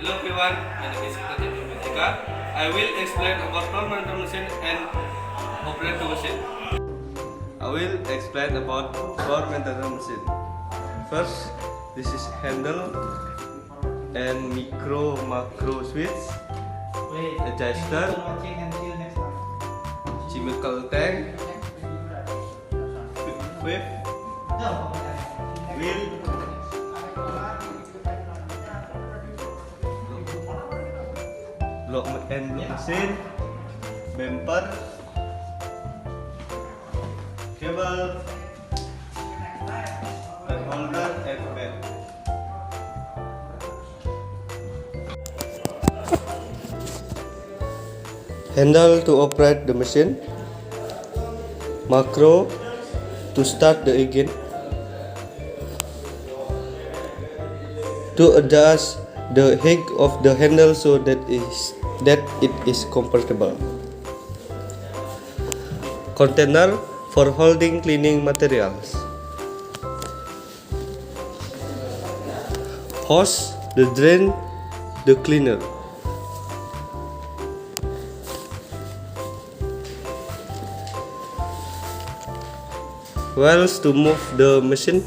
Hello everyone, my name is Pratik. I will explain about floor mounted machine and operate the machine. I will explain about floor mounted machine. First, this is handle and macro switch, adjuster, chemical tank, wheel, lock and mesin, bumper, cable, and holder and bed. Handle to operate the machine, macro to start the engine, to adjust the height of the handle so that it is comfortable. Container for holding cleaning materials. Hose to drain the cleaner. Wheels to move the machine.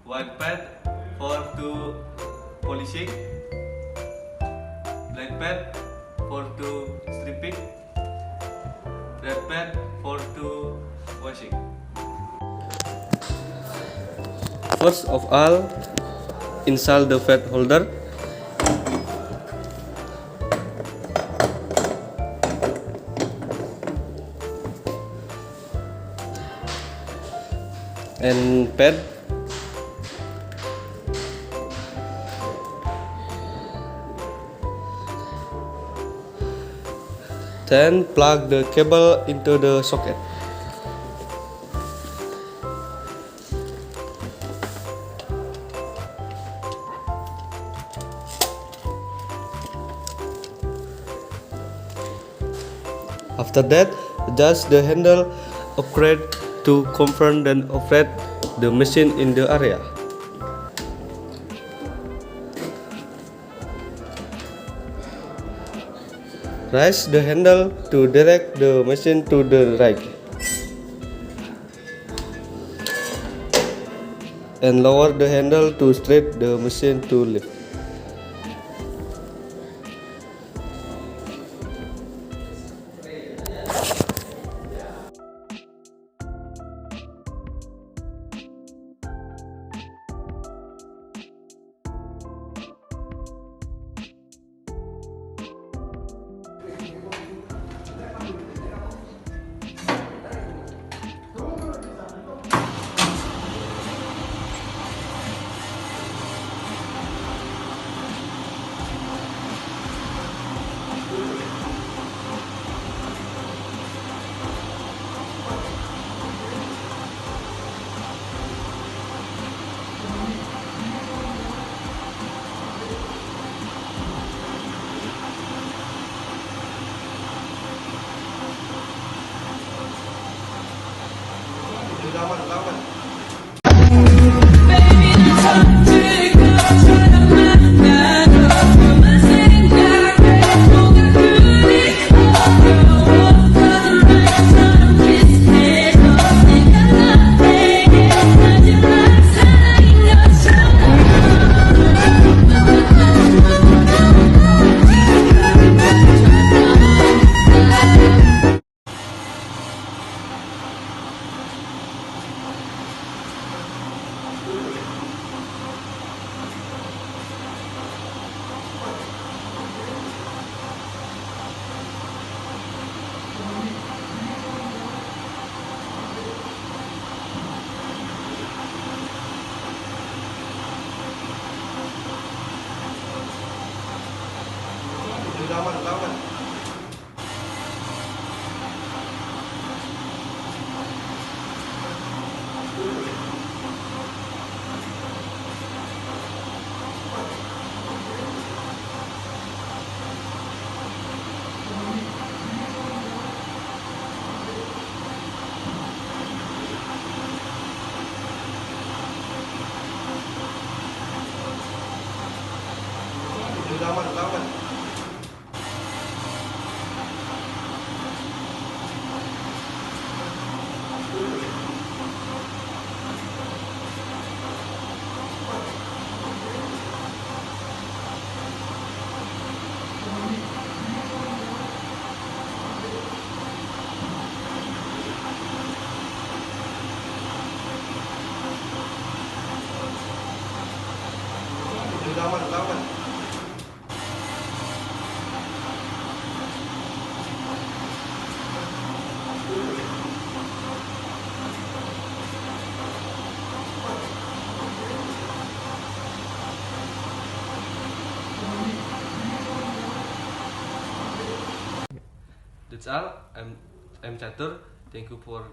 White pad for polishing, black pad for stripping, red pad for washing. First of all, install the pad holder. And pad. Then plug the cable into the socket. After that, adjust the handle upgrade to confirm and operate the machine in the area. Raise the handle to direct the machine to the right, and lower the handle to straight the machine to left. That's all. I'm Chatur. Thank you for